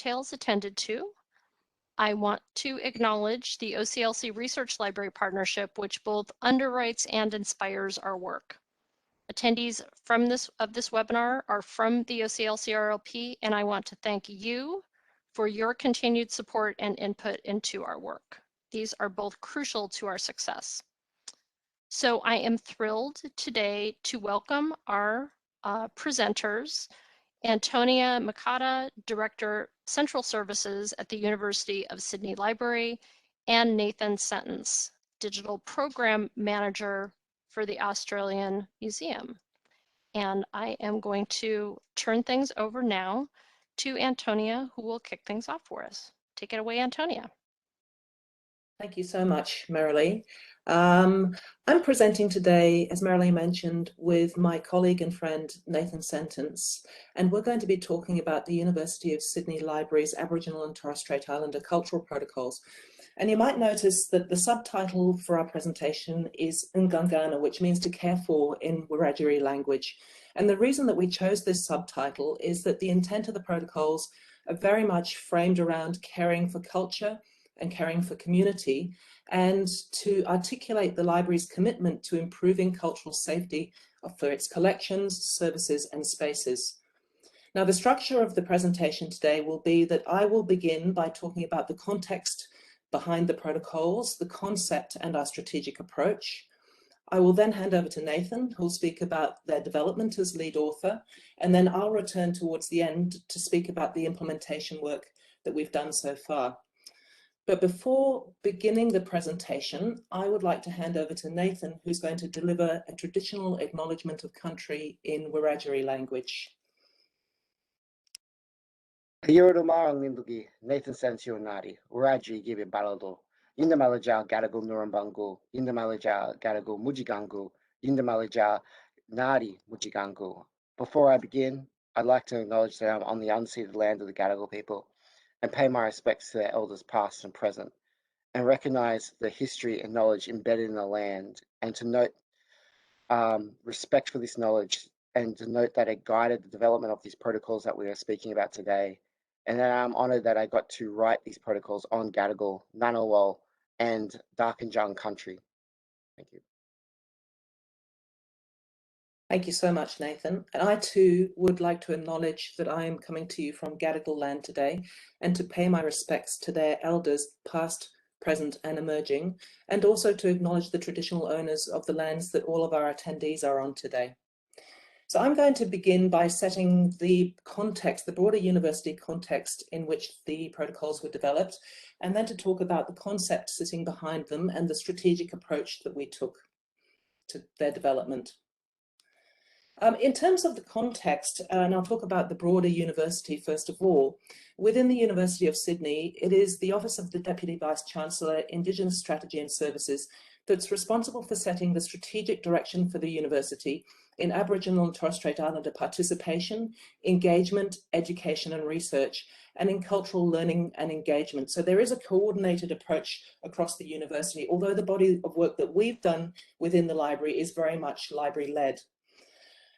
details attended to. I want to acknowledge the OCLC Research Library Partnership, which both underwrites and inspires our work. Attendees of this webinar are from the OCLC RLP, and I want to thank you for your continued support and input into our work. These are both crucial to our success. So I am thrilled today to welcome our presenters, Antonia Makata, Director, Central Services at the University of Sydney Library, and Nathan Sentance, Digital Program Manager for the Australian Museum. And I am going to turn things over now to Antonia, who will kick things off for us. Take it away, Antonia. Thank you so much, Marilee. I'm presenting today, as Marilee mentioned, with my colleague and friend, Nathan Sentance, and we're going to be talking about the University of Sydney Library's Aboriginal and Torres Strait Islander cultural protocols. And you might notice that the subtitle for our presentation is Ngangaanha, which means to care for in Wiradjuri language. And the reason that we chose this subtitle is that the intent of the protocols are very much framed around caring for culture and caring for community, and to articulate the library's commitment to improving cultural safety for its collections, services, and spaces. Now, the structure of the presentation today will be that I will begin by talking about the context behind the protocols, the concept, and our strategic approach. I will then hand over to Nathan, who will speak about their development as lead author, and then I'll return towards the end to speak about the implementation work that we've done so far. But before beginning the presentation, I would like to hand over to Nathan, who's going to deliver a traditional acknowledgement of country in Wiradjuri language. Yordomarang Nindugi, Nathan Sansionari, Wiradjuri Gibi Balado, Indamalaja Gadago Nurambangu, Indamalaja Gadago Mujigangu, Indamalaja Nari Mujigangu. Before I begin, I'd like to acknowledge that I'm on the unceded land of the Gadigal people and pay my respects to their elders past and present, and recognize the history and knowledge embedded in the land, and to note respect for this knowledge, and to note that it guided the development of these protocols that we are speaking about today, and that I'm honoured that I got to write these protocols on Gadigal, Ngunnawal, and Darkinjung country. Thank you. Thank you so much, Nathan. And I too would like to acknowledge that I am coming to you from Gadigal land today, and to pay my respects to their elders, past, present, and emerging, and also to acknowledge the traditional owners of the lands that all of our attendees are on today. So I'm going to begin by setting the context, the broader university context in which the protocols were developed, and then to talk about the concept sitting behind them and the strategic approach that we took to their development. In terms of the context, and I'll talk about the broader university first of all, within the University of Sydney, it is the Office of the Deputy Vice-Chancellor, Indigenous Strategy and Services that's responsible for setting the strategic direction for the university in Aboriginal and Torres Strait Islander participation, engagement, education and research, and in cultural learning and engagement. So there is a coordinated approach across the university, although the body of work that we've done within the library is very much library-led.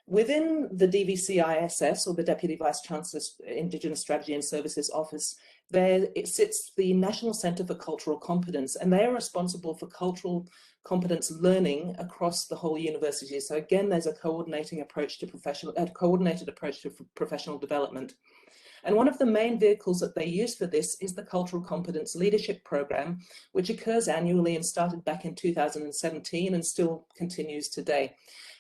Within the DVCISS, or the Deputy Vice-Chancellor's Indigenous Strategy and Services Office, there it sits the National Centre for Cultural Competence, and they are responsible for cultural competence learning across the whole university. So again, there's a coordinated approach to professional development. And one of the main vehicles that they use for this is the Cultural Competence Leadership Program, which occurs annually and started back in 2017 and still continues today.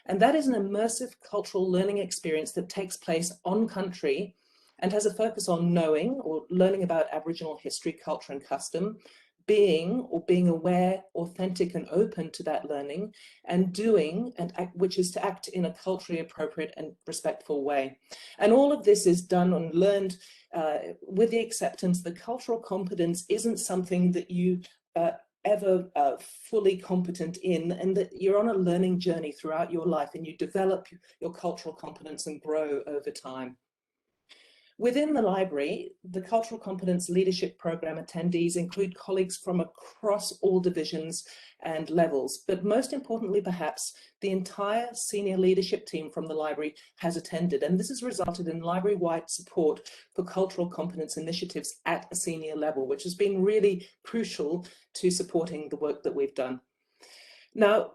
And that is an immersive cultural learning experience that takes place on country and has a focus on knowing or learning about Aboriginal history, culture and custom, being aware, authentic and open to that learning, and doing, which is to act in a culturally appropriate and respectful way. And all of this is done and learned with the acceptance that cultural competence isn't something that you ever fully competent in, and that you're on a learning journey throughout your life and you develop your cultural competence and grow over time. Within the library, the Cultural Competence Leadership Programme attendees include colleagues from across all divisions and levels, but most importantly, perhaps, the entire senior leadership team from the library has attended, and this has resulted in library-wide support for cultural competence initiatives at a senior level, which has been really crucial to supporting the work that we've done. Now,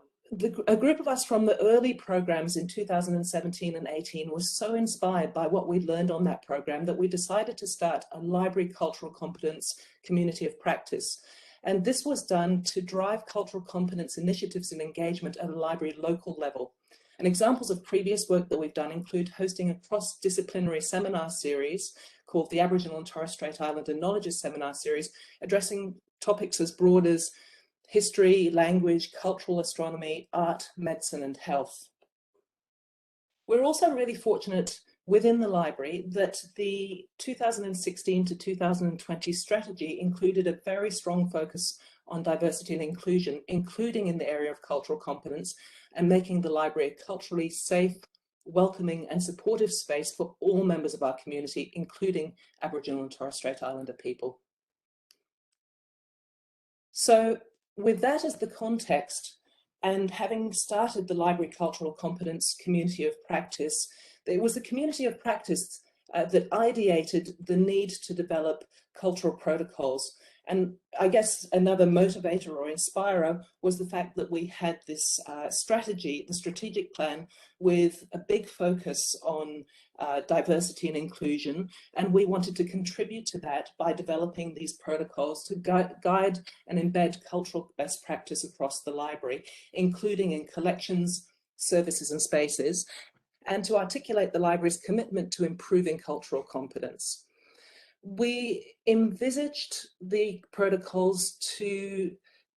a group of us from the early programs in 2017 and 18 was so inspired by what we learned on that program that we decided to start a library cultural competence community of practice. And this was done to drive cultural competence initiatives and engagement at a library local level. And examples of previous work that we've done include hosting a cross-disciplinary seminar series called the Aboriginal and Torres Strait Islander Knowledges Seminar Series, addressing topics as broad as history, language, cultural astronomy, art, medicine, and health. We're also really fortunate within the library that the 2016 to 2020 strategy included a very strong focus on diversity and inclusion, including in the area of cultural competence, and making the library a culturally safe, welcoming, and supportive space for all members of our community, including Aboriginal and Torres Strait Islander people. So, with that as the context, and having started the Library Cultural Competence Community of Practice, it was the community of practice that ideated the need to develop cultural protocols. And I guess another motivator or inspirer was the fact that we had this strategy, the strategic plan, with a big focus on diversity and inclusion, and we wanted to contribute to that by developing these protocols to guide and embed cultural best practice across the library, including in collections, services and spaces, and to articulate the library's commitment to improving cultural competence. We envisaged the protocols to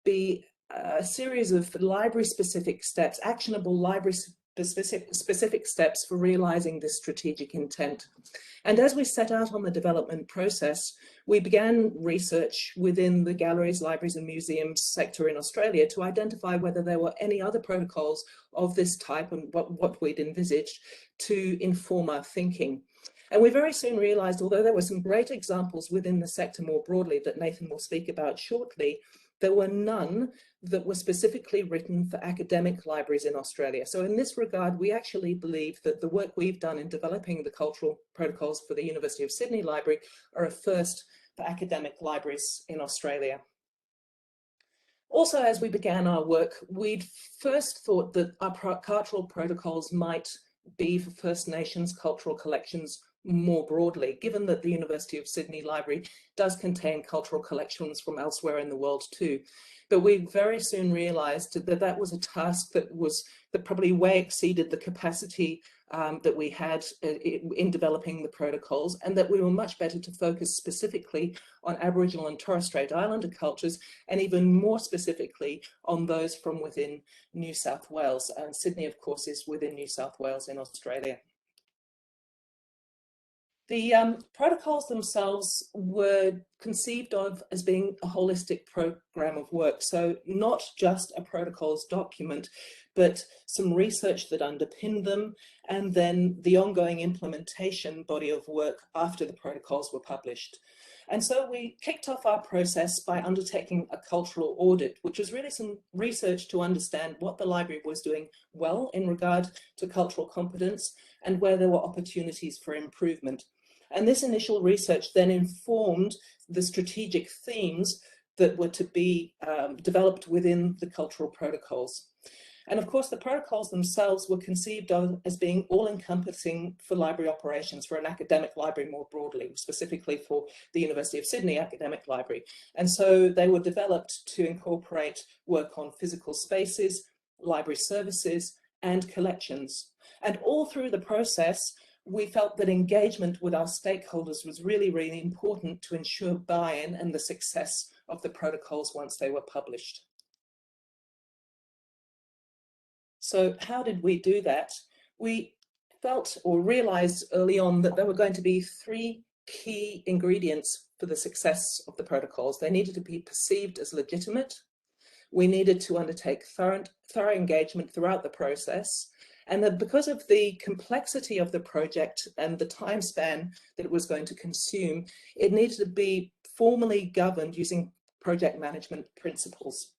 be a series of library-specific steps, actionable library-specific steps for realising this strategic intent. And as we set out on the development process, we began research within the galleries, libraries and museums sector in Australia to identify whether there were any other protocols of this type and what we'd envisaged to inform our thinking. And we very soon realised, although there were some great examples within the sector more broadly that Nathan will speak about shortly, there were none that were specifically written for academic libraries in Australia. So in this regard, we actually believe that the work we've done in developing the cultural protocols for the University of Sydney Library are a first for academic libraries in Australia. Also, as we began our work, we'd first thought that our cultural protocols might be for First Nations cultural collections more broadly, given that the University of Sydney Library does contain cultural collections from elsewhere in the world too. But we very soon realised that that was a task that probably way exceeded the capacity that we had in developing the protocols, and that we were much better to focus specifically on Aboriginal and Torres Strait Islander cultures, and even more specifically on those from within New South Wales. And Sydney, of course, is within New South Wales in Australia. The protocols themselves were conceived of as being a holistic program of work. So not just a protocols document, but some research that underpinned them, and then the ongoing implementation body of work after the protocols were published. And so we kicked off our process by undertaking a cultural audit, which was really some research to understand what the library was doing well in regard to cultural competence and where there were opportunities for improvement. And this initial research then informed the strategic themes that were to be developed within the cultural protocols. And of course, the protocols themselves were conceived of as being all-encompassing for library operations, for an academic library more broadly, specifically for the University of Sydney Academic Library. And so they were developed to incorporate work on physical spaces, library services, and collections. And all through the process, we felt that engagement with our stakeholders was really, really important to ensure buy-in and the success of the protocols once they were published. So how did we do that? We felt or realized early on that there were going to be three key ingredients for the success of the protocols. They needed to be perceived as legitimate. We needed to undertake thorough engagement throughout the process, And that because of the complexity of the project and the time span that it was going to consume, it needed to be formally governed using project management principles.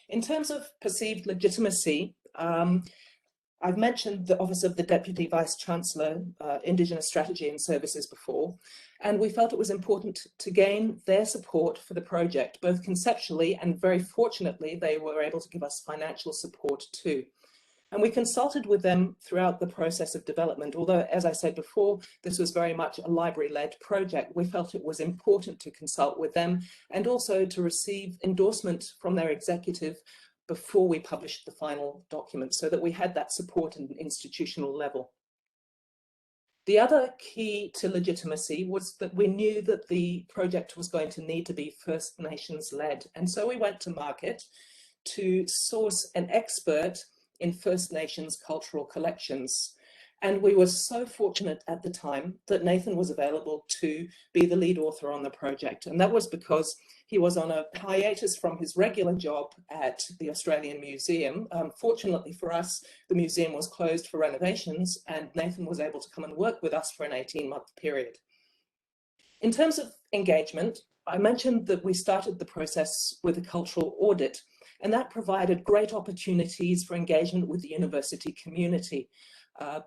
In terms of perceived legitimacy, I've mentioned the Office of the Deputy Vice Chancellor, Indigenous Strategy and Services before, and we felt it was important to gain their support for the project, both conceptually and very fortunately, they were able to give us financial support too. And we consulted with them throughout the process of development, although, as I said before, this was very much a library-led project. We felt it was important to consult with them and also to receive endorsement from their executive before we published the final document, so that we had that support at an institutional level. The other key to legitimacy was that we knew that the project was going to need to be First Nations led. And so we went to market to source an expert in First Nations cultural collections. And we were so fortunate at the time that Nathan was available to be the lead author on the project. And that was because he was on a hiatus from his regular job at the Australian Museum. Fortunately for us, the museum was closed for renovations and Nathan was able to come and work with us for an 18-month period. In terms of engagement, I mentioned that we started the process with a cultural audit, and that provided great opportunities for engagement with the university community,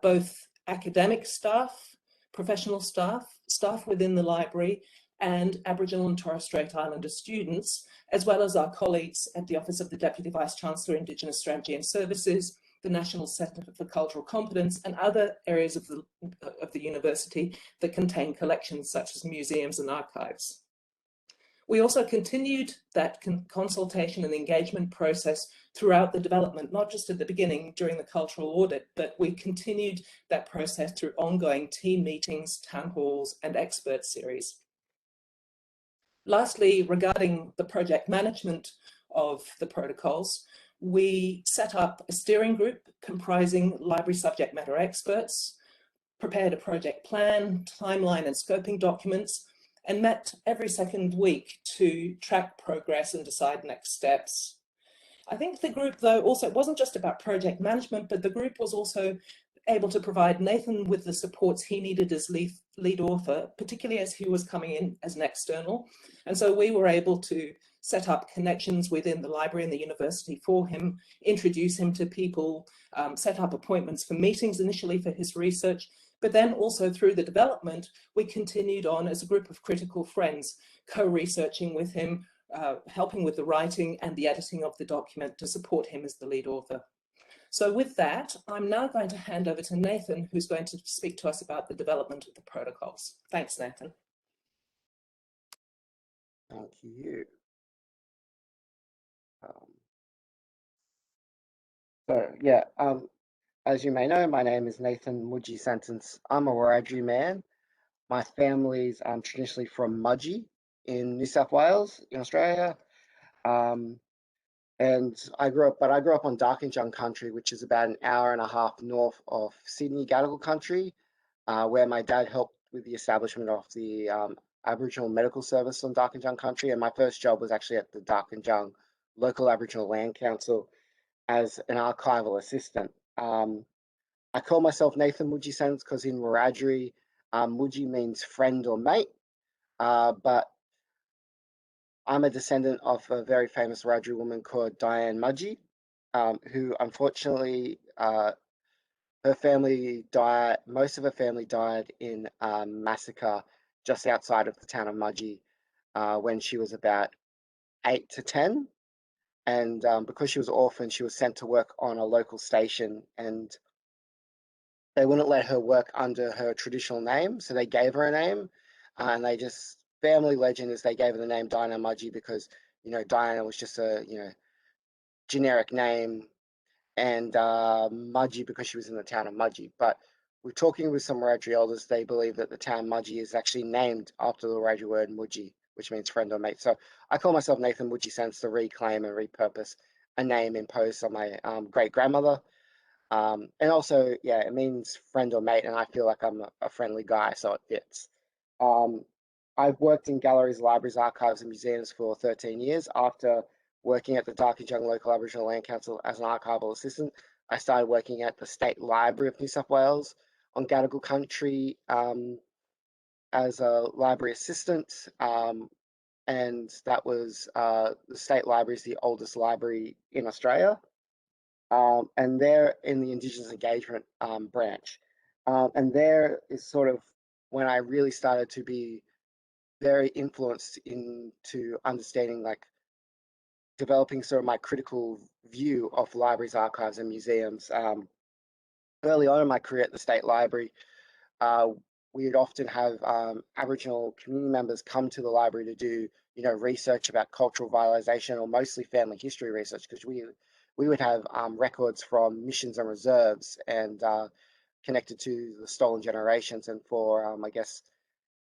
both academic staff, professional staff, staff within the library, and Aboriginal and Torres Strait Islander students, as well as our colleagues at the Office of the Deputy Vice Chancellor, Indigenous Strategy and Services, the National Centre for Cultural Competence, and other areas of the university that contain collections such as museums and archives. We also continued that consultation and engagement process throughout the development, not just at the beginning during the cultural audit, but we continued that process through ongoing team meetings, town halls, and expert series. Lastly, regarding the project management of the protocols, we set up a steering group comprising library subject matter experts, prepared a project plan, timeline and scoping documents, and met every second week to track progress and decide next steps. I think the group, though, also, it wasn't just about project management, but the group was also able to provide Nathan with the supports he needed as lead author, particularly as he was coming in as an external. And so we were able to set up connections within the library and the university for him, introduce him to people, set up appointments for meetings initially for his research, but then also through the development, we continued on as a group of critical friends, co-researching with him, helping with the writing and the editing of the document to support him as the lead author. So with that, I'm now going to hand over to Nathan, who's going to speak to us about the development of the protocols. Thanks, Nathan. Thank you. As you may know, my name is Nathan Sentance. I'm a Wiradjuri man. My family's traditionally from Mudgee in New South Wales in Australia. And I grew up on Ngangaanha country, which is about an hour and a half north of Sydney, Gadigal country, where my dad helped with the establishment of the Aboriginal Medical Service on Ngangaanha country. And my first job was actually at the Ngangaanha Local Aboriginal Land Council as an archival assistant. I call myself Nathan Sentance because in Wiradjuri, Mudgee means friend or mate, but I'm a descendant of a very famous Wiradjuri woman called Diane Mudgee, who unfortunately, most of her family died in a massacre just outside of the town of Mudgee when she was about 8 to 10. And because she was orphaned, she was sent to work on a local station, and they wouldn't let her work under her traditional name, so they gave her a name, and they just, family legend is they gave her the name Diana Mudgee because, you know, Diana was just a, you know, generic name, and Mudgee because she was in the town of Mudgee. But we're talking with some Wiradjuri elders, they believe that the town Mudgee is actually named after the Wiradjuri word Mudgee, which means friend or mate. So I call myself Nathan Sentance to reclaim and repurpose a name imposed on my great-grandmother. And also, yeah, it means friend or mate, and I feel like I'm a friendly guy, so it fits. I've worked in galleries, libraries, archives, and museums for 13 years. After working at the Ngangaanha Local Aboriginal Land Council as an archival assistant, I started working at the State Library of New South Wales on Gadigal country as a library assistant. And that was the State Library is the oldest library in Australia. And they're in the Indigenous engagement branch. And there is sort of when I really started to be very influenced into understanding, like developing sort of my critical view of libraries, archives, and museums. Early on in my career at the State Library, we would often have Aboriginal community members come to the library to do, research about cultural vitalisation, or mostly family history research, because we would have records from missions and reserves and connected to the stolen generations. And for, I guess,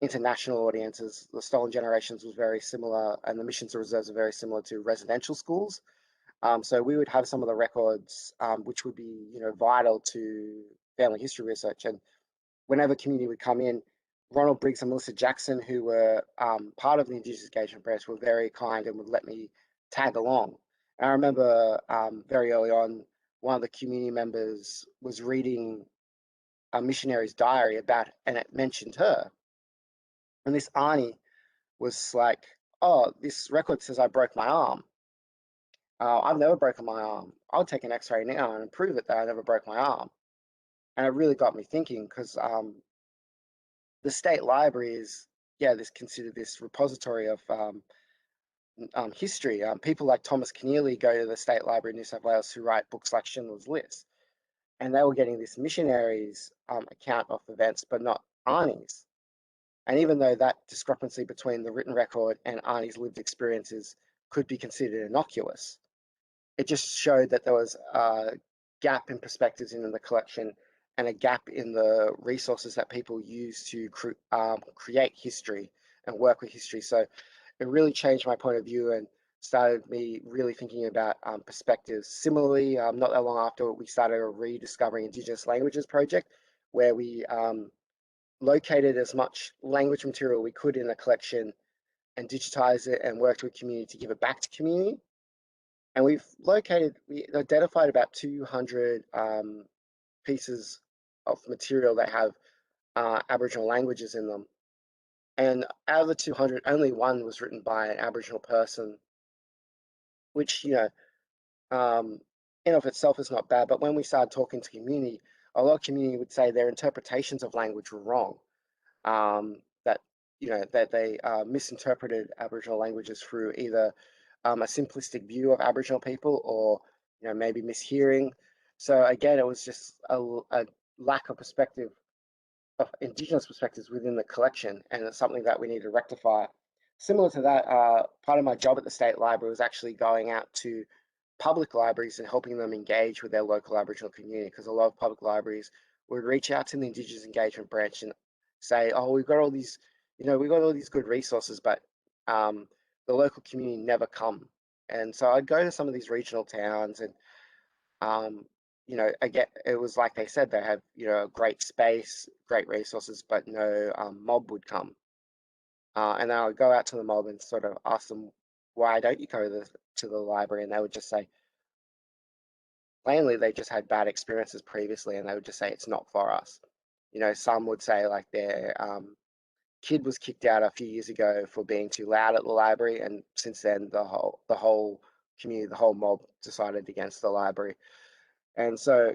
international audiences, the stolen generations was very similar, and the missions and reserves are very similar to residential schools. So we would have some of the records, which would be, vital to family history research. And whenever community would come in, Ronald Briggs and Melissa Jackson, who were part of the Indigenous engagement branch, were very kind and would let me tag along. And I remember very early on, one of the community members was reading a missionary's diary about, and it mentioned her. And this Arnie was like, "Oh, this record says I broke my arm. I've never broken my arm. I'll take an x-ray now and prove it that I never broke my arm." And it really got me thinking, because the State Library is, this considered this repository of history. People like Thomas Keneally go to the State Library in New South Wales who write books like Schindler's List. And they were getting this missionaries' account of events, but not Arnie's. And even though that discrepancy between the written record and Arnie's lived experiences could be considered innocuous, it just showed that there was a gap in perspectives in the collection and a gap in the resources that people use to create history and work with history. So it really changed my point of view and started me really thinking about perspectives. Similarly, not that long after, we started a Rediscovering Indigenous Languages project, where we located as much language material we could in a collection and digitized it and worked with community to give it back to community. And we identified about 200 pieces of material that have Aboriginal languages in them. And out of the 200, only one was written by an Aboriginal person, which, in of itself is not bad. But when we started talking to community, a lot of community would say their interpretations of language were wrong. That they misinterpreted Aboriginal languages through either a simplistic view of Aboriginal people, or maybe mishearing. So again, it was just a lack of perspective, of Indigenous perspectives within the collection, and it's something that we need to rectify. Similar to that, part of my job at the State Library was actually going out to public libraries and helping them engage with their local Aboriginal community, because a lot of public libraries would reach out to the Indigenous engagement branch and say, "Oh, we've got all these good resources, but the local community never come." And so I'd go to some of these regional towns, and again, it was like they said, they have great space, great resources, but no mob would come. And then I would go out to the mob and sort of ask them, "Why don't you go to the library?" And they would just say, plainly, they just had bad experiences previously, and they would just say, "It's not for us." Some would say like their kid was kicked out a few years ago for being too loud at the library, and since then the whole community, the whole mob decided against the library. And so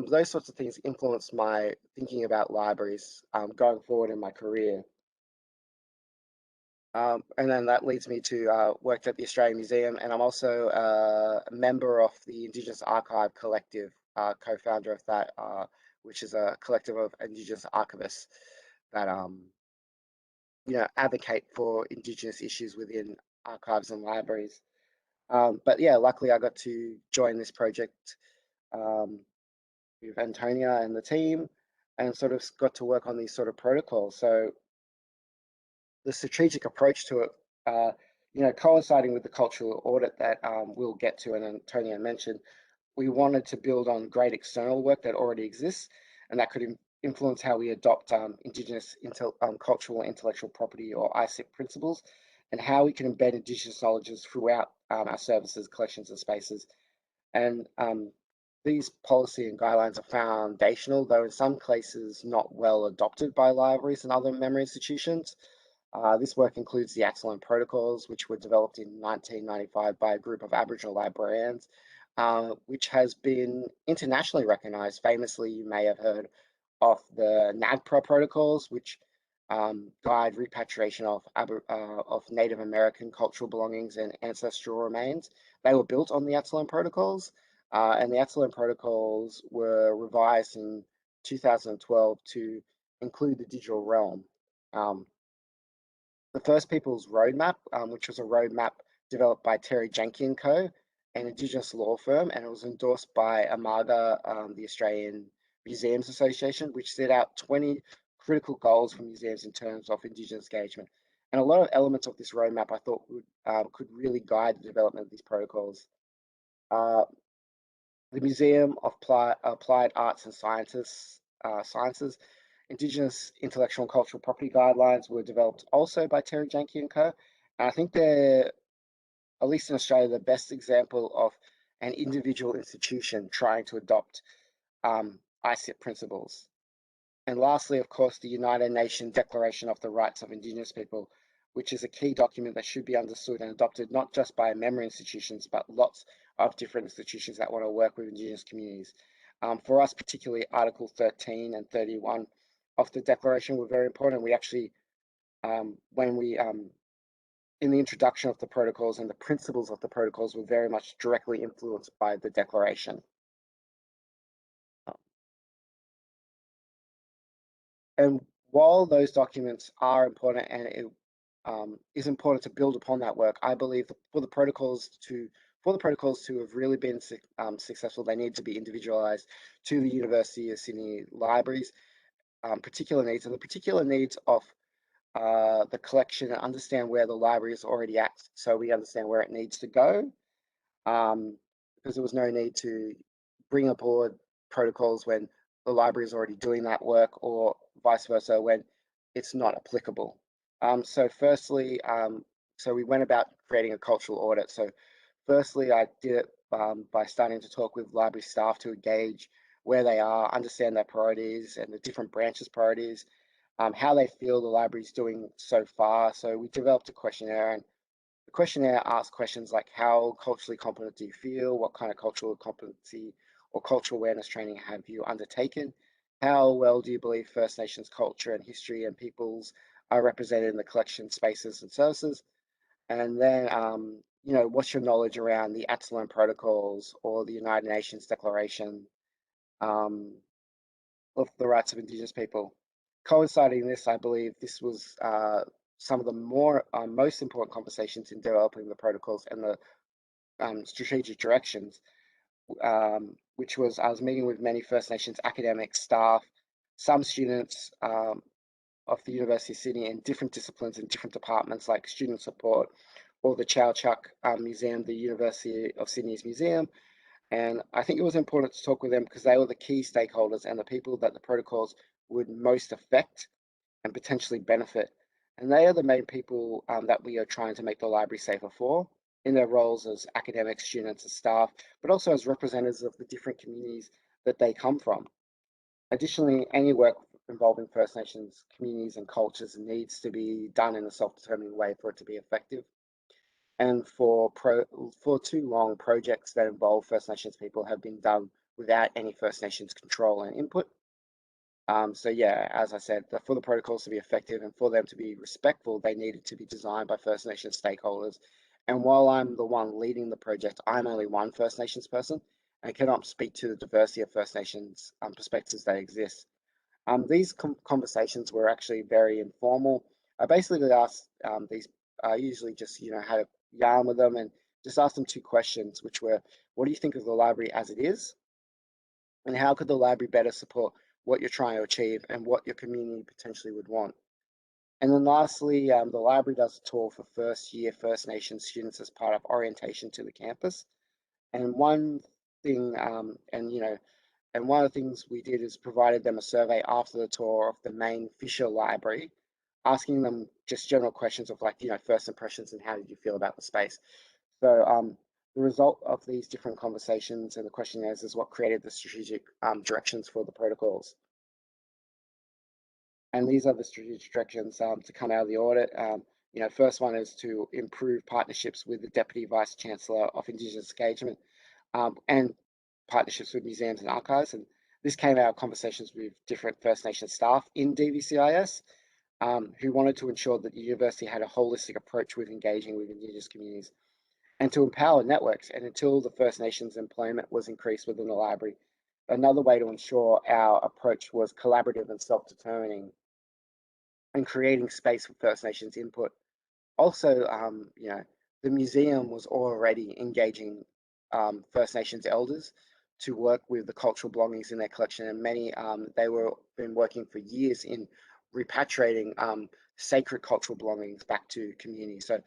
those sorts of things influenced my thinking about libraries going forward in my career. And then that leads me to work at the Australian Museum, and I'm also a member of the Indigenous Archive Collective, co-founder of that, which is a collective of Indigenous archivists that advocate for Indigenous issues within archives and libraries. But yeah, luckily I got to join this project with Antonia and the team, and sort of got to work on these sort of protocols. So the strategic approach to it, coinciding with the cultural audit that we'll get to, and Antonia mentioned, we wanted to build on great external work that already exists, and that could influence how we adopt Indigenous cultural intellectual property, or ICIP principles, and how we can embed Indigenous knowledges throughout our services, collections, and spaces. And These policy and guidelines are foundational, though in some cases not well adopted by libraries and other memory institutions. This work includes the Excellent Protocols, which were developed in 1995 by a group of Aboriginal librarians, which has been internationally recognized. Famously, you may have heard of the NAGPRA protocols, which guide repatriation of Native American cultural belongings and ancestral remains. They were built on the Excellent Protocols, and the Excellent Protocols were revised in 2012 to include the digital realm. The First Peoples Roadmap, which was a roadmap developed by Terry Jenkin Co., an Indigenous law firm, and it was endorsed by AMAGA, the Australian Museums Association, which set out 20 critical goals for museums in terms of Indigenous engagement. And a lot of elements of this roadmap I thought could really guide the development of these protocols. The Museum of Applied Arts and Sciences Indigenous Intellectual and Cultural Property Guidelines were developed also by Terry Jenkin and Co. And I think they're, at least in Australia, the best example of an individual institution trying to adopt ICIP principles. And lastly, of course, the United Nations Declaration of the Rights of Indigenous People, which is a key document that should be understood and adopted not just by memory institutions, but lots of different institutions that want to work with Indigenous communities. For us, particularly Article 13 and 31 of the Declaration were very important. We actually, when we, in the introduction of the protocols and the principles of the protocols were very much directly influenced by the Declaration. And while those documents are important and it is important to build upon that work, I believe that for the protocols to have really been successful, they need to be individualized to the University of Sydney libraries, particular needs, and the particular needs of the collection, and understand where the library is already at, so we understand where it needs to go. Because there was no need to bring aboard protocols when the library is already doing that work, or vice versa when it's not applicable. So firstly, so we went about creating a cultural audit. So firstly, I did it by starting to talk with library staff to engage where they are, understand their priorities and the different branches' priorities, how they feel the library is doing so far. So we developed a questionnaire, and the questionnaire asks questions like, how culturally competent do you feel? What kind of cultural competency or cultural awareness training have you undertaken? How well do you believe First Nations culture and history and peoples are represented in the collection spaces and services? And then, you know, what's your knowledge around the Excellent Protocols or the United Nations Declaration of the Rights of Indigenous People? Coinciding this, I believe this was some of the most important conversations in developing the protocols and the strategic directions, which was I was meeting with many First Nations academics, staff, some students of the University of Sydney in different disciplines and different departments like student support or the Chow Chuck Museum, the University of Sydney's museum. And I think it was important to talk with them because they were the key stakeholders and the people that the protocols would most affect and potentially benefit. And they are the main people that we are trying to make the library safer for in their roles as academics, students, and staff, but also as representatives of the different communities that they come from. Additionally, any work involving First Nations communities and cultures needs to be done in a self-determining way for it to be effective. And for too long, projects that involve First Nations people have been done without any First Nations control and input. So yeah, as I said, for the protocols to be effective and for them to be respectful, they needed to be designed by First Nations stakeholders. And while I'm the one leading the project, I'm only one First Nations person and cannot speak to the diversity of First Nations perspectives that exist. These conversations were actually very informal. I basically asked I usually just, you know, had a yarn with them and just asked them two questions, which were, what do you think of the library as it is? And how could the library better support what you're trying to achieve and what your community potentially would want? And then lastly, the library does a tour for first year First Nations students as part of orientation to the campus. And one thing, and one of the things we did is provided them a survey after the tour of the main Fisher Library, asking them just general questions of like, you know, first impressions and how did you feel about the space. So The result of these different conversations and the questionnaires is what created the strategic directions for the protocols. And these are the strategic directions to come out of the audit. First one is to improve partnerships with the Deputy Vice Chancellor of Indigenous Engagement and partnerships with museums and archives. And this came out of conversations with different First Nations staff in DVCIS who wanted to ensure that the university had a holistic approach with engaging with Indigenous communities and to empower networks. And until the First Nations employment was increased within the library, another way to ensure our approach was collaborative and self-determining and creating space for First Nations input. Also, the museum was already engaging First Nations elders to work with the cultural belongings in their collection, and many they were been working for years in repatriating sacred cultural belongings back to communities. So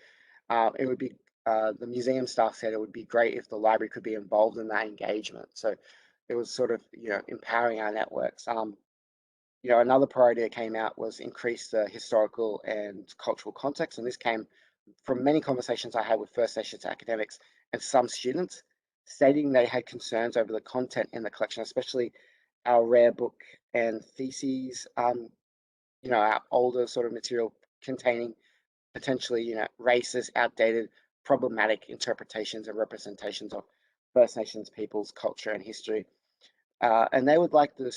it would be the museum staff said it would be great if the library could be involved in that engagement. So it was sort of empowering our networks. Another priority that came out was increase the historical and cultural context, and this came from many conversations I had with First Nations academics and some students, stating they had concerns over the content in the collection, especially our rare book and theses, our older sort of material containing potentially, racist, outdated, problematic interpretations and representations of First Nations people's culture and history. And they would like the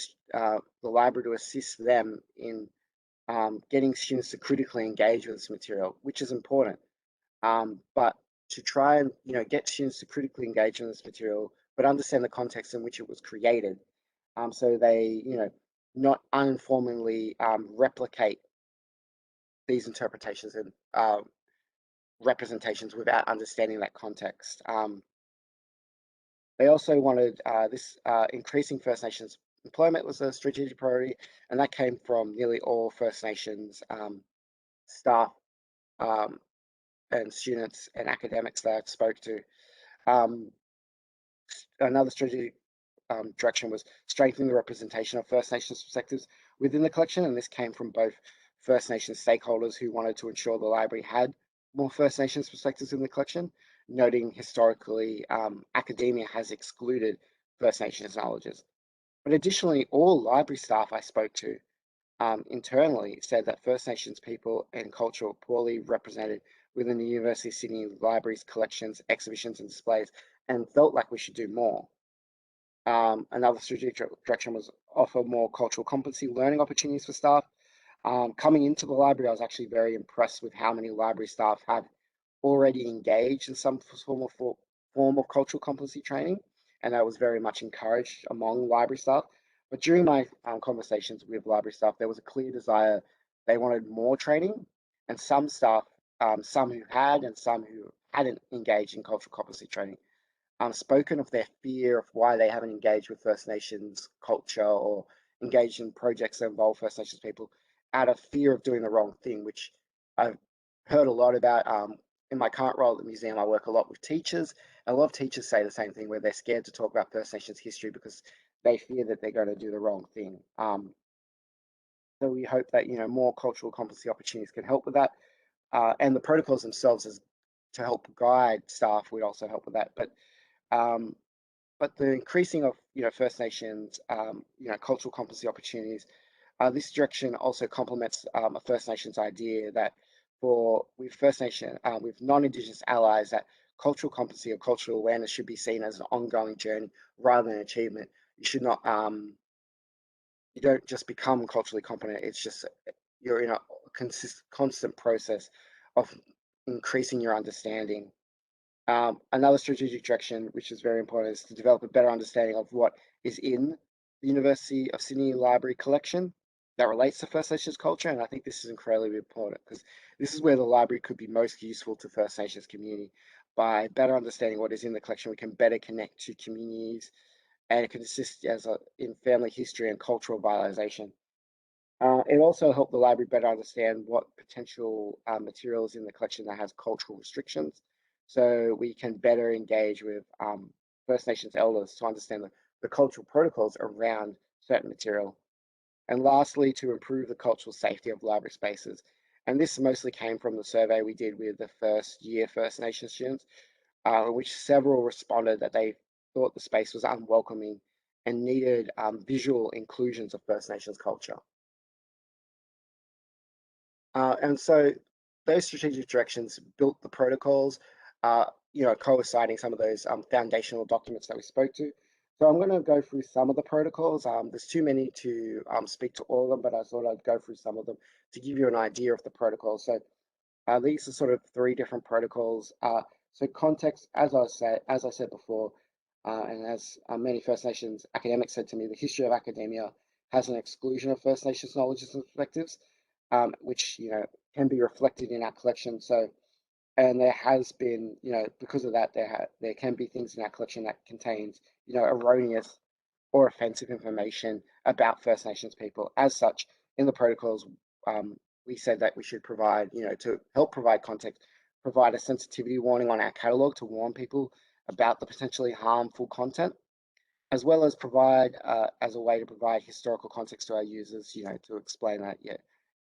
library to assist them in getting students to critically engage with this material, which is important. But to try and get students to critically engage in this material, but understand the context in which it was created, so they not uninformedly replicate these interpretations and representations without understanding that context. They also wanted this increasing First Nations employment was a strategic priority, and that came from nearly all First Nations staff and students and academics that I spoke to. Another strategic direction was strengthening the representation of First Nations perspectives within the collection, and this came from both First Nations stakeholders who wanted to ensure the library had more First Nations perspectives in the collection, noting historically academia has excluded First Nations knowledges. But additionally, all library staff I spoke to internally said that First Nations people and culture are poorly represented within the University of Sydney Library's collections, exhibitions and displays, and felt like we should do more. Another strategic direction was offer more cultural competency learning opportunities for staff. Coming into the library, I was actually very impressed with how many library staff have already engaged in some form of cultural competency training, and that was very much encouraged among library staff. But during my conversations with library staff, there was a clear desire, they wanted more training, and some staff, some who had and some who hadn't engaged in cultural competency training, spoken of their fear of why they haven't engaged with First Nations culture or engaged in projects that involve First Nations people out of fear of doing the wrong thing, which I've heard a lot about. In my current role at the museum, I work a lot with teachers. A lot of teachers say the same thing, where they're scared to talk about First Nations history because they fear that they're going to do the wrong thing. So we hope that more cultural competency opportunities can help with that, and the protocols themselves as to help guide staff would also help with that. But the increasing of First Nations cultural competency opportunities, this direction also complements a First Nations idea that with First Nation with non-Indigenous allies, that cultural competency or cultural awareness should be seen as an ongoing journey rather than an achievement. You should not you don't just become culturally competent. It's just you're in a constant process of increasing your understanding. Another strategic direction, which is very important, is to develop a better understanding of what is in the University of Sydney Library collection that relates to First Nations culture. And I think this is incredibly important because this is where the library could be most useful to First Nations community. By better understanding what is in the collection, we can better connect to communities, and it can assist in family history and cultural vitalization. It also helped the library better understand what potential materials in the collection that has cultural restrictions, so we can better engage with First Nations elders to understand the cultural protocols around certain material. And lastly, to improve the cultural safety of library spaces. And this mostly came from the survey we did with the first year First Nation students. in which several responded that they thought the space was unwelcoming and needed visual inclusions of First Nations culture. And so those strategic directions built the protocols, coinciding some of those foundational documents that we spoke to. So I'm going to go through some of the protocols. There's too many to speak to all of them, but I thought I'd go through some of them to give you an idea of the protocol. So these are sort of 3 different protocols. So context, as I said before, and as many First Nations academics said to me, the history of academia has an exclusion of First Nations knowledges and perspectives, which can be reflected in our collection. So, and there has been, because of that, there can be things in our collection that contains, erroneous or offensive information about First Nations people. As such, in the protocols, we said that we should provide, to help provide context, provide a sensitivity warning on our catalogue to warn people about the potentially harmful content, as well as provide, as a way to provide historical context to our users, to explain that,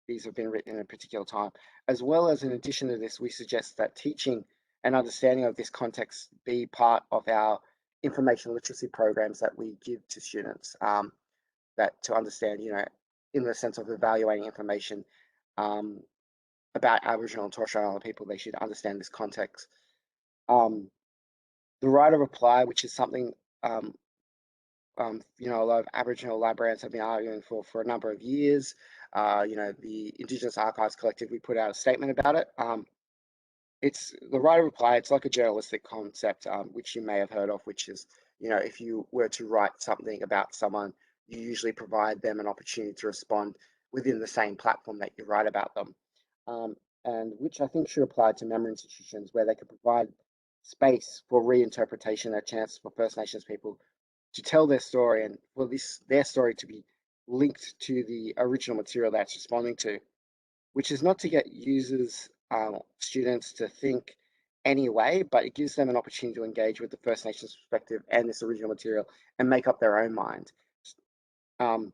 these have been written in a particular time. As well as, in addition to this, we suggest that teaching and understanding of this context be part of our information literacy programs that we give to students, that to understand, in the sense of evaluating information about Aboriginal and Torres Strait Islander people, they should understand this context. The right of reply, which is something a lot of Aboriginal librarians have been arguing for a number of years. The Indigenous Archives Collective, we put out a statement about it. It's the right of reply. It's like a journalistic concept, which you may have heard of, which is, if you were to write something about someone, you usually provide them an opportunity to respond within the same platform that you write about them. And which I think should apply to member institutions, where they could provide space for reinterpretation, a chance for First Nations people to tell their story, and for their story to be linked to the original material that's responding to, which is not to get users, students to think anyway, but it gives them an opportunity to engage with the First Nations perspective and this original material and make up their own mind. And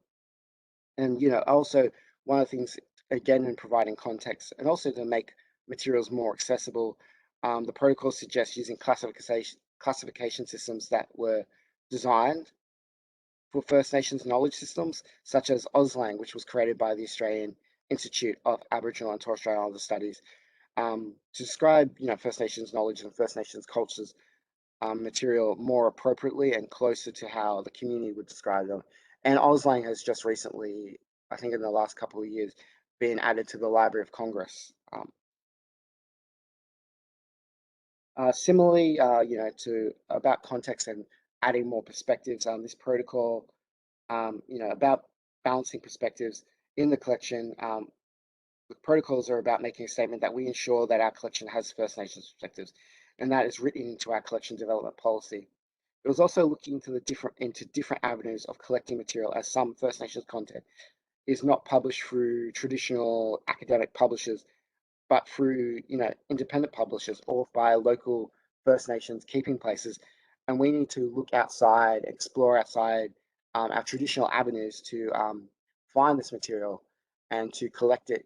also one of the things, again, in providing context and also to make materials more accessible, the protocol suggests using classification systems that were designed for First Nations knowledge systems, such as AusLang, which was created by the Australian Institute of Aboriginal and Torres Strait Islander Studies, to describe, First Nations knowledge and First Nations cultures material more appropriately and closer to how the community would describe them. And AusLang has just recently, I think in the last couple of years, been added to the Library of Congress. Similarly, to about context and adding more perspectives on this protocol, about balancing perspectives in the collection. The protocols are about making a statement that we ensure that our collection has First Nations perspectives, and that is written into our collection development policy. It was also looking into different avenues of collecting material, as some First Nations content is not published through traditional academic publishers, but through independent publishers or by local First Nations keeping places. And we need to look outside, explore outside our traditional avenues to find this material and to collect it,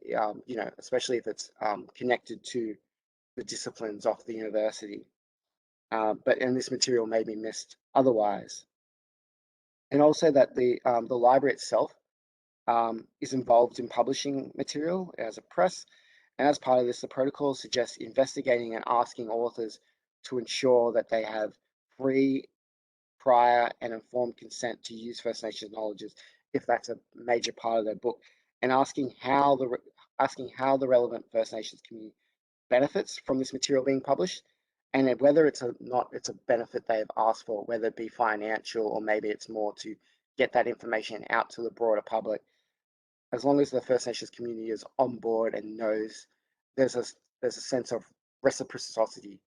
especially if it's connected to the disciplines of the university. And this material may be missed otherwise. And also that the library itself is involved in publishing material as a press. And as part of this, the protocol suggests investigating and asking authors to ensure that they have free, prior, and informed consent to use First Nations knowledges, if that's a major part of their book, and asking how the relevant First Nations community benefits from this material being published, and whether it's a benefit they have asked for, whether it be financial or maybe it's more to get that information out to the broader public. As long as the First Nations community is on board and knows there's a sense of reciprocity,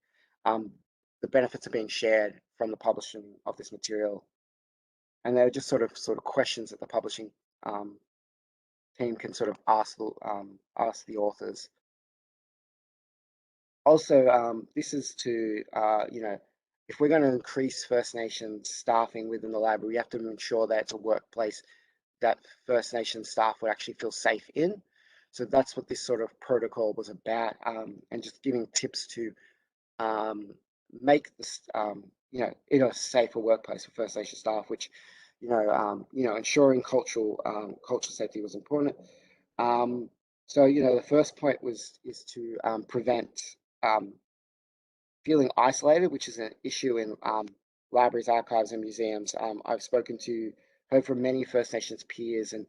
the benefits are being shared from the publishing of this material. And they're just sort of questions that the publishing team can sort of ask the authors. Also, this is to, if we're going to increase First Nations staffing within the library, we have to ensure that it's a workplace that First Nations staff would actually feel safe in. So that's what this sort of protocol was about, and just giving tips to make this, in a safer workplace for First Nation staff, which, ensuring cultural safety was important. So, the first point is to prevent feeling isolated, which is an issue in libraries, archives, and museums. I've heard from many First Nations peers, and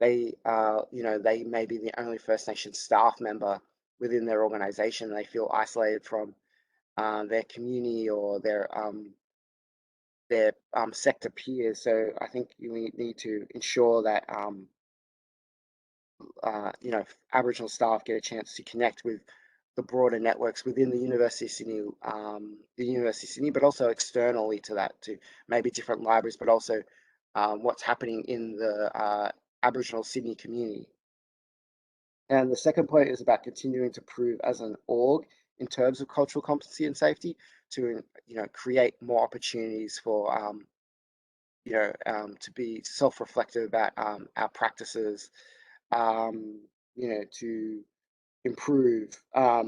they may be the only First Nations staff member within their organization. They feel isolated from their community or their sector peers. So I think we need to ensure that Aboriginal staff get a chance to connect with the broader networks within the University of Sydney, but also externally to that, to maybe different libraries, but also what's happening in the Aboriginal Sydney community. And the second point is about continuing to prove as an org in terms of cultural competency and safety to create more opportunities for to be self-reflective about our practices, to improve our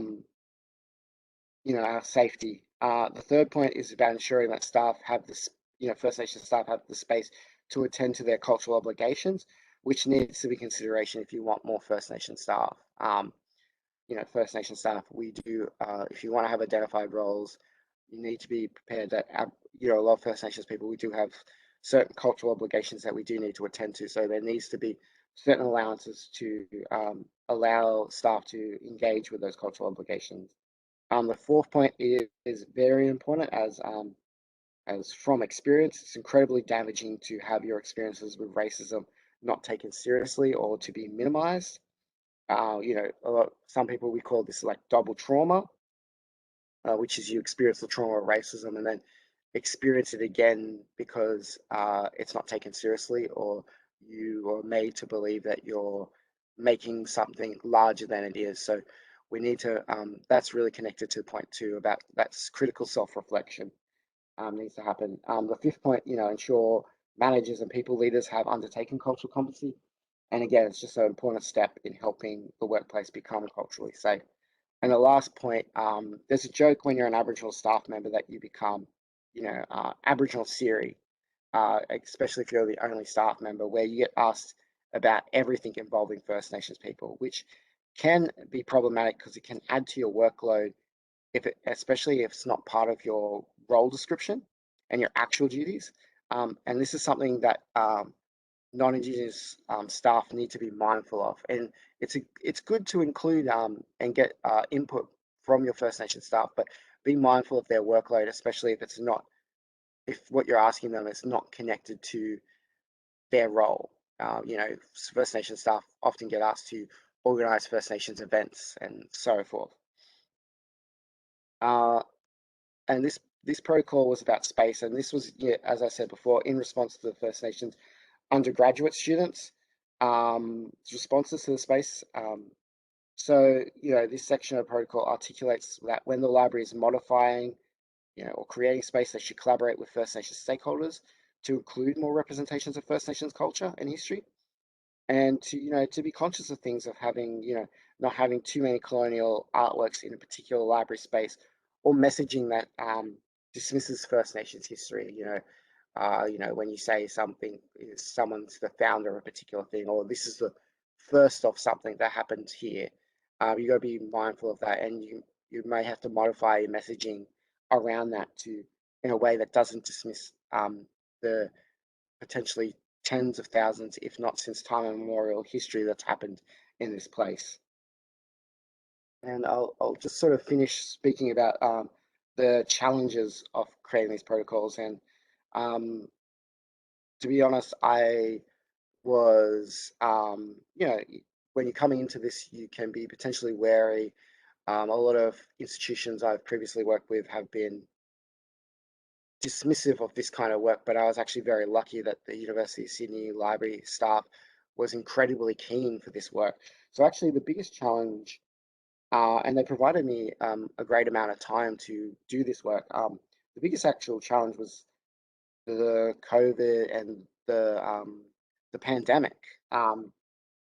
safety. The third point is about ensuring that staff have this, First Nation staff have the space to attend to their cultural obligations, which needs to be consideration if you want more First Nation staff. First Nation staff, we do, if you want to have identified roles, you need to be prepared that, a lot of First Nations people, we do have certain cultural obligations that we do need to attend to. So there needs to be certain allowances to allow staff to engage with those cultural obligations. The fourth point is very important as from experience. It's incredibly damaging to have your experiences with racism not taken seriously or to be minimized. Some people, we call this like double trauma, which is you experience the trauma of racism and then experience it again because it's not taken seriously, or you are made to believe that you're making something larger than it is. So we need to, that's really connected to point two about that's critical self-reflection needs to happen. The fifth point, ensure managers and people leaders have undertaken cultural competency. And again, it's just an important step in helping the workplace become culturally safe. And the last point, there's a joke when you're an Aboriginal staff member that you become, Aboriginal Siri, especially if you're the only staff member, where you get asked about everything involving First Nations people, which can be problematic because it can add to your workload, especially if it's not part of your role description and your actual duties. And this is something that non-Indigenous staff need to be mindful of. And it's good to include and get input from your First Nation staff, but be mindful of their workload, especially if what you're asking them is not connected to their role. First Nation staff often get asked to organize First Nations events and so forth. And this protocol was about space, and this was, as I said before, in response to the First Nations undergraduate students' responses to the space. So, this section of the protocol articulates that when the library is modifying, or creating space, they should collaborate with First Nations stakeholders to include more representations of First Nations culture and history, and to be conscious of things of having, not having too many colonial artworks in a particular library space, or messaging that dismisses First Nations history. When you say someone's the founder of a particular thing, or this is the first of something that happened here, you got to be mindful of that, and you may have to modify your messaging around that in a way that doesn't dismiss the potentially tens of thousands, if not since time immemorial, history that's happened in this place. And I'll just sort of finish speaking about the challenges of creating these protocols. And to be honest, I was, when you're coming into this, you can be potentially wary. A lot of institutions I've previously worked with have been dismissive of this kind of work, but I was actually very lucky that the University of Sydney library staff was incredibly keen for this work. So actually the biggest challenge, and they provided me a great amount of time to do this work. The biggest actual challenge was the COVID and the pandemic.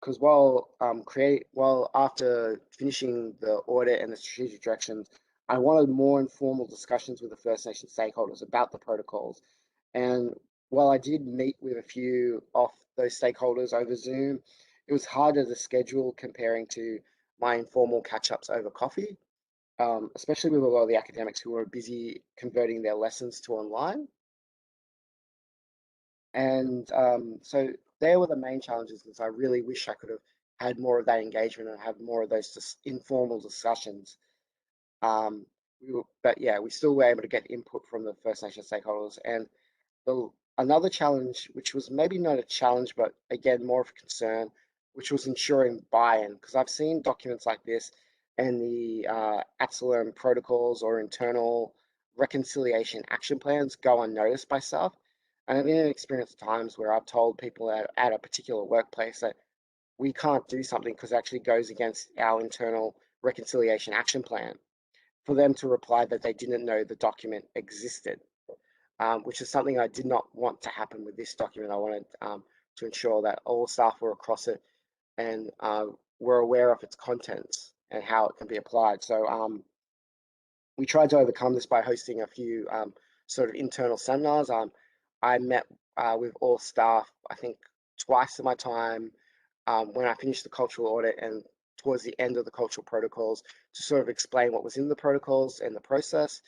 Because while after finishing the audit and the strategic directions, I wanted more informal discussions with the First Nation stakeholders about the protocols. And while I did meet with a few of those stakeholders over Zoom, it was harder to schedule comparing to my informal catch-ups over coffee, especially with a lot of the academics who were busy converting their lessons to online. And so there were the main challenges, because I really wish I could have had more of that engagement and had more of those informal discussions. But yeah, we still were able to get input from the First Nation stakeholders. And another challenge, which was maybe not a challenge, but again, more of a concern, which was ensuring buy-in, because I've seen documents like this and the ATSLM protocols or internal reconciliation action plans go unnoticed by staff. And I've experienced times where I've told people at a particular workplace that we can't do something because it actually goes against our internal reconciliation action plan, for them to reply that they didn't know the document existed, which is something I did not want to happen with this document. I wanted to ensure that all staff were across it and were aware of its contents and how it can be applied. So we tried to overcome this by hosting a few sort of internal seminars. I met with all staff, I think twice in my time, when I finished the cultural audit and towards the end of the cultural protocols, to sort of explain what was in the protocols and the process.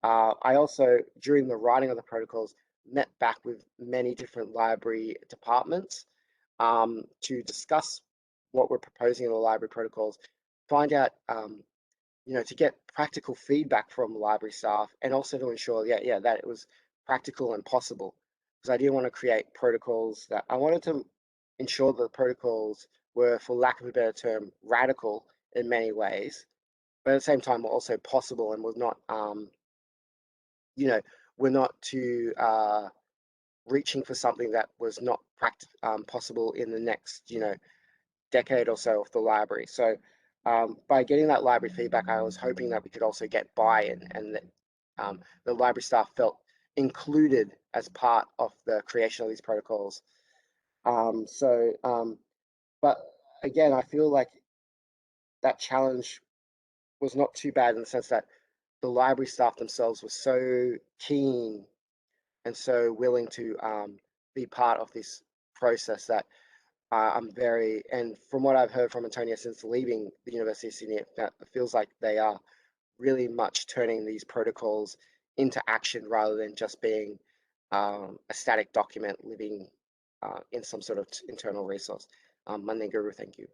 I also, during the writing of the protocols, met back with many different library departments to discuss what we're proposing in the library protocols, find out, to get practical feedback from library staff, and also to ensure, that it was practical and possible. Because I didn't want to create protocols I wanted to ensure that the protocols were, for lack of a better term, radical in many ways, but at the same time were also possible and was not, we're not too reaching for something that was not possible in the next, decade or so of the library. So by getting that library feedback, I was hoping that we could also get buy-in, and that the library staff felt included as part of the creation of these protocols. But again, I feel like that challenge was not too bad, in the sense that the library staff themselves were so keen and so willing to be part of this process that and from what I've heard from Antonia since leaving the University of Sydney, it feels like they are really much turning these protocols into action, rather than just being a static document living in some sort of internal resource. Maninguru, thank you.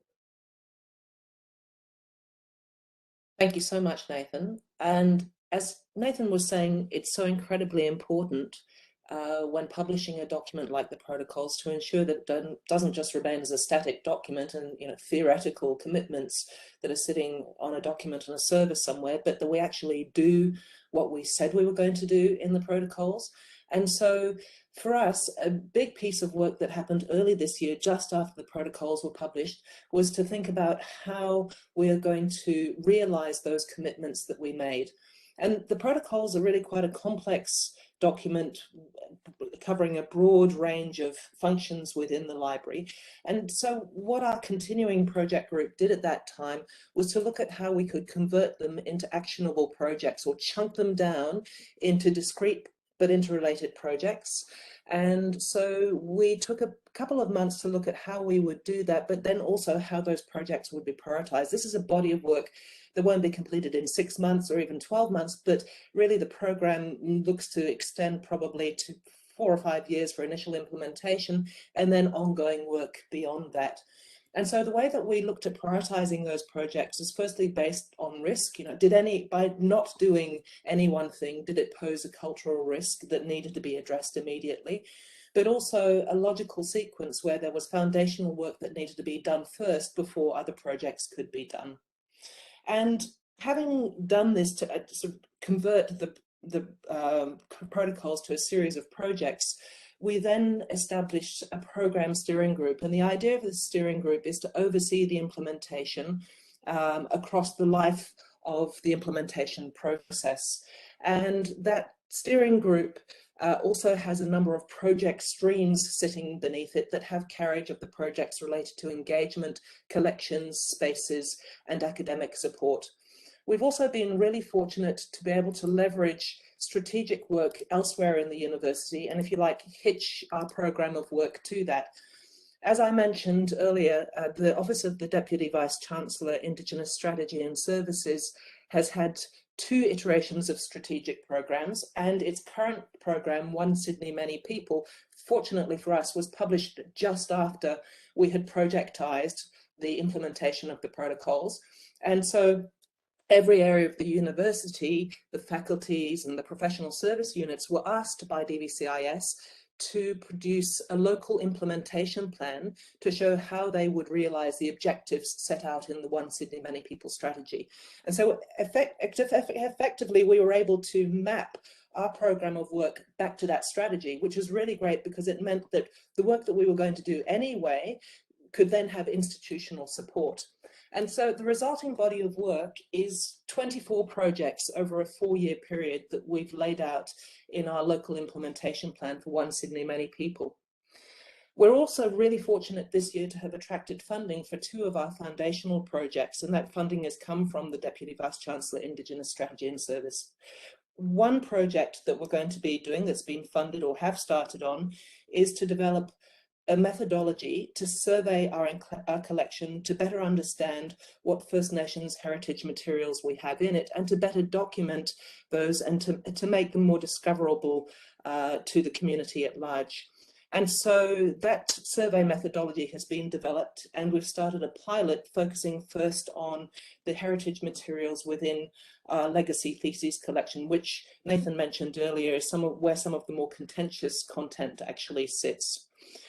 Thank you so much, Nathan. And as Nathan was saying, it's so incredibly important when publishing a document like the protocols to ensure that it doesn't just remain as a static document and theoretical commitments that are sitting on a document on a server somewhere, but that we actually do what we said we were going to do in the protocols. And so for us, a big piece of work that happened early this year, just after the protocols were published, was to think about how we are going to realize those commitments that we made. And the protocols are really quite a complex document covering a broad range of functions within the library. And so what our continuing project group did at that time was to look at how we could convert them into actionable projects, or chunk them down into discrete but interrelated projects. And so we took a couple of months to look at how we would do that, but then also how those projects would be prioritized. This is a body of work that won't be completed in 6 months or even 12 months, but really the program looks to extend probably to 4 or 5 years for initial implementation, and then ongoing work beyond that. And so the way that we looked at prioritizing those projects is firstly based on risk. By not doing any one thing, did it pose a cultural risk that needed to be addressed immediately? But also a logical sequence where there was foundational work that needed to be done first before other projects could be done. And having done this to sort of convert the protocols to a series of projects, we then established a program steering group. And the idea of the steering group is to oversee the implementation across the life of the implementation process. And that steering group also has a number of project streams sitting beneath it that have carriage of the projects related to engagement, collections, spaces, and academic support. We've also been really fortunate to be able to leverage strategic work elsewhere in the university, and if you like, hitch our program of work to that. As I mentioned earlier, the Office of the Deputy Vice-Chancellor, Indigenous Strategy and Services has had 2 iterations of strategic programs, and its current program, One Sydney, Many People, fortunately for us, was published just after we had projectized the implementation of the protocols. And so every area of the university, the faculties and the professional service units were asked by DVCIS to produce a local implementation plan to show how they would realise the objectives set out in the One Sydney, Many People strategy. And so effectively, we were able to map our program of work back to that strategy, which was really great because it meant that the work that we were going to do anyway could then have institutional support. And so the resulting body of work is 24 projects over a 4-year period that we've laid out in our local implementation plan for One Sydney, Many People. We're also really fortunate this year to have attracted funding for 2 of our foundational projects, and that funding has come from the Deputy Vice-Chancellor, Indigenous Strategy and Service. One project that we're going to be doing that's been funded or have started on is to develop a methodology to survey our collection to better understand what First Nations heritage materials we have in it and to better document those and to make them more discoverable to the community at large. And so that survey methodology has been developed, and we've started a pilot focusing first on the heritage materials within our legacy theses collection, which Nathan mentioned earlier is where some of the more contentious content actually sits.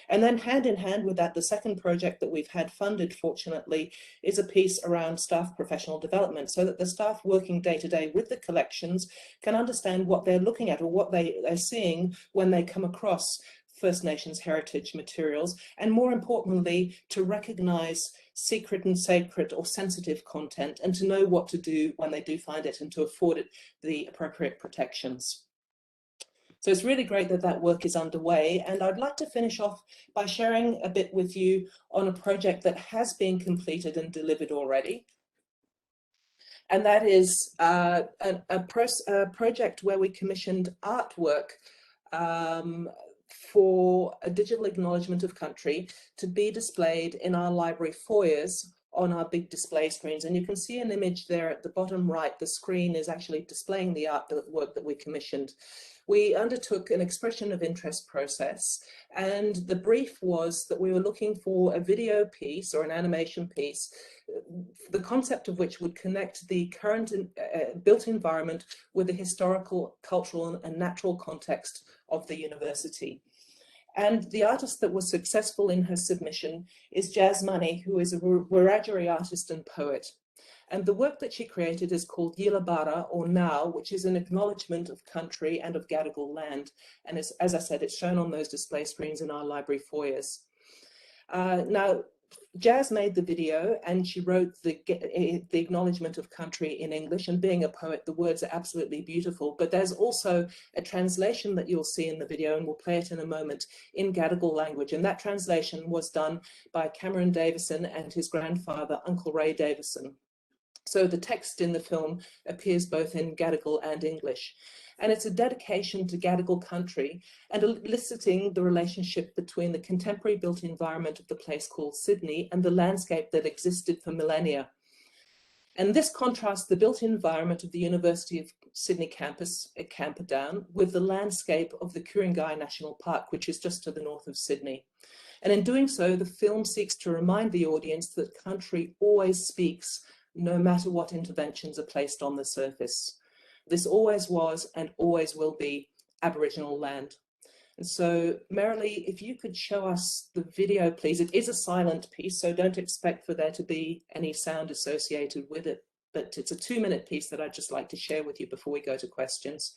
And then hand in hand with that, the second project that we've had funded, fortunately, is a piece around staff professional development so that the staff working day to day with the collections can understand what they're looking at or what they're seeing when they come across First Nations heritage materials, and more importantly, to recognise secret and sacred or sensitive content and to know what to do when they do find it and to afford it the appropriate protections. So it's really great that that work is underway, and I'd like to finish off by sharing a bit with you on a project that has been completed and delivered already. And that is a project where we commissioned artwork for a digital acknowledgement of country to be displayed in our library foyers on our big display screens. And you can see an image there at the bottom right. The screen is actually displaying the artwork that we commissioned. We undertook an expression of interest process, and the brief was that we were looking for a video piece or an animation piece, the concept of which would connect the current built environment with the historical, cultural and natural context of the university. And the artist that was successful in her submission is Jazz Money, who is a Wiradjuri artist and poet. And the work that she created is called Yilabara, or Now, which is an acknowledgement of country and of Gadigal land. And it's, as I said, it's shown on those display screens in our library foyers. Now, Jazz made the video and she wrote the acknowledgement of country in English, and being a poet, the words are absolutely beautiful, but there's also a translation that you'll see in the video, and we'll play it in a moment, in Gadigal language, and that translation was done by Cameron Davison and his grandfather, Uncle Ray Davison. So the text in the film appears both in Gadigal and English. And it's a dedication to Gadigal country and eliciting the relationship between the contemporary built environment of the place called Sydney and the landscape that existed for millennia. And this contrasts the built environment of the University of Sydney campus at Camperdown with the landscape of the Ku-ring-gai National Park, which is just to the north of Sydney. And in doing so, the film seeks to remind the audience that country always speaks, no matter what interventions are placed on the surface. This always was and always will be Aboriginal land. And so, Marilee, if you could show us the video, please. It is a silent piece, so don't expect for there to be any sound associated with it, but it's a 2-minute piece that I'd just like to share with you before we go to questions.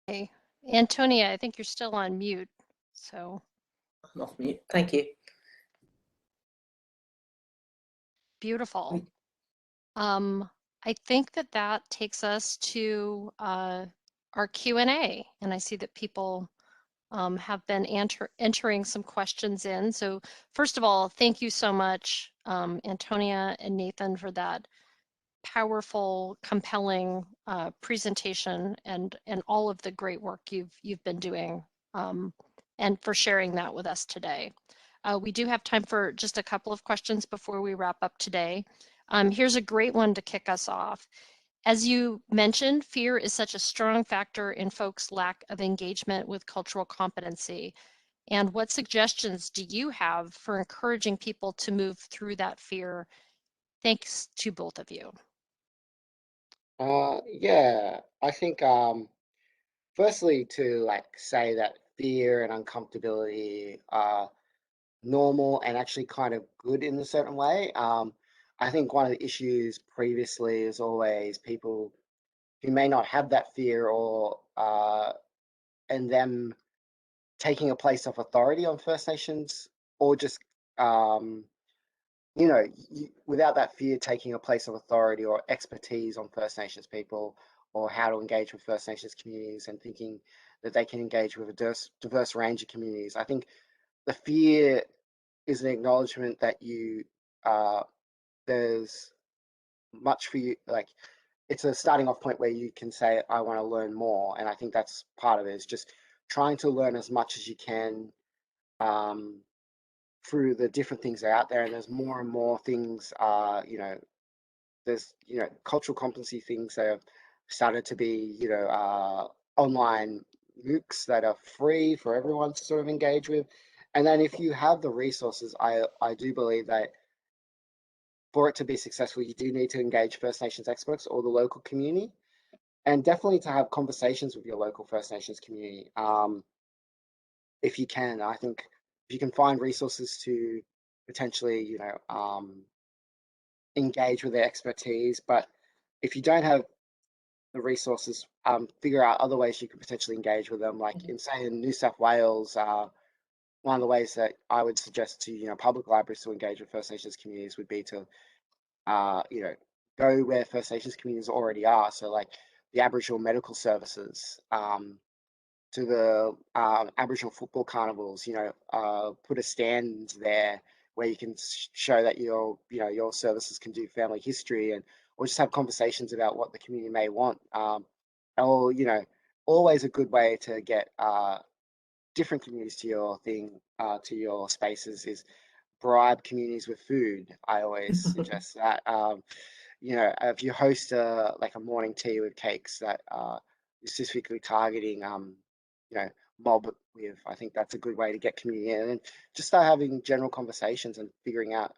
Okay. Antonia, I think you're still on mute, so. I'm off mute. Thank you. Beautiful. I think that that takes us to our Q&A, and I see that people have been entering some questions in. So first of all, thank you so much, Antonia and Nathan, for that powerful, compelling presentation and all of the great work you've been doing, and for sharing that with us today. We do have time for just a couple of questions before we wrap up today. Here's a great one to kick us off. As you mentioned, fear is such a strong factor in folks' lack of engagement with cultural competency. And what suggestions do you have for encouraging people to move through that fear? Thanks to both of you. Yeah, I think firstly to like say that fear and uncomfortability are normal and actually kind of good in a certain way. I think one of the issues previously is always people who may not have that fear or and them taking a place of authority on First Nations or just you know, without that fear taking a place of authority or expertise on First Nations people or how to engage with First Nations communities and thinking that they can engage with a diverse range of communities. I think the fear is an acknowledgement that there's much for you, like it's a starting off point where you can say, I want to learn more. And I think that's part of it, is just trying to learn as much as you can um, through the different things that are out there. And there's more and more things, there's, cultural competency things that have started to be, online MOOCs that are free for everyone to sort of engage with. And then if you have the resources, I do believe that for it to be successful, you do need to engage First Nations experts or the local community, and definitely to have conversations with your local First Nations community. If you can, I think if you can find resources to potentially, engage with their expertise, but if you don't have the resources, figure out other ways you could potentially engage with them. Like in say in New South Wales, one of the ways that I would suggest to public libraries to engage with First Nations communities would be to go where First Nations communities already are. So like the Aboriginal medical services, to the Aboriginal football carnivals, put a stand there where you can show that your services can do family history, and or just have conversations about what the community may want. Or always a good way to get different communities to your thing, to your spaces, is bribe communities with food. I always suggest that. If you host a morning tea with cakes that is specifically targeting mob with, I think that's a good way to get community in, and just start having general conversations and figuring out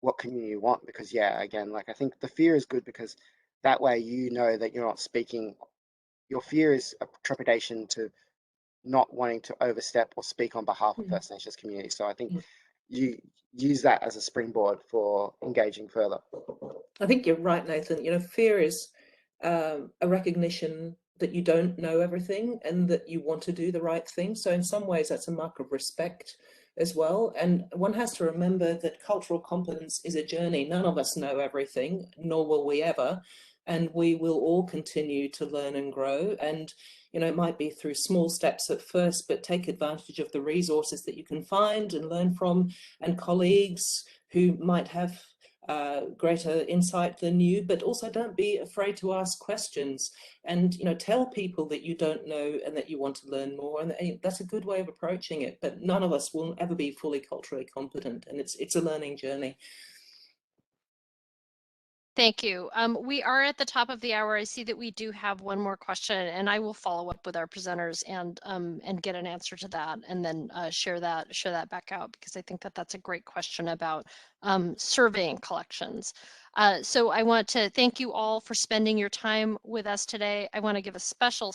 what community you want. Because again, I think the fear is good because that way that you're not speaking. Your fear is a trepidation to not wanting to overstep or speak on behalf of First Nations community. So I think you use that as a springboard for engaging further. I think you're right, Nathan. Fear is a recognition that you don't know everything and that you want to do the right thing. So in some ways, that's a mark of respect as well. And one has to remember that cultural competence is a journey. None of us know everything, nor will we ever. And we will all continue to learn and grow. And it might be through small steps at first, but take advantage of the resources that you can find and learn from, and colleagues who might have greater insight than you, but also don't be afraid to ask questions, and tell people that you don't know and that you want to learn more. And that's a good way of approaching it. But none of us will ever be fully culturally competent, and it's a learning journey. Thank you. We are at the top of the hour. I see that we do have one more question, and I will follow up with our presenters and get an answer to that, and then share that back out, because I think that that's a great question about surveying collections. So I want to thank you all for spending your time with us today. I want to give a special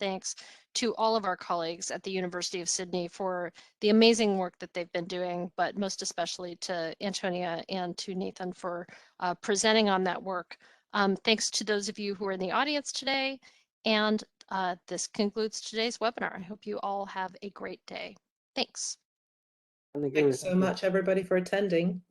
thanks to all of our colleagues at the University of Sydney for the amazing work that they've been doing, but most especially to Antonia and to Nathan for presenting on that work. Thanks to those of you who are in the audience today, and This concludes today's webinar. I hope you all have a great day. Thanks. Thanks so much, everybody, for attending.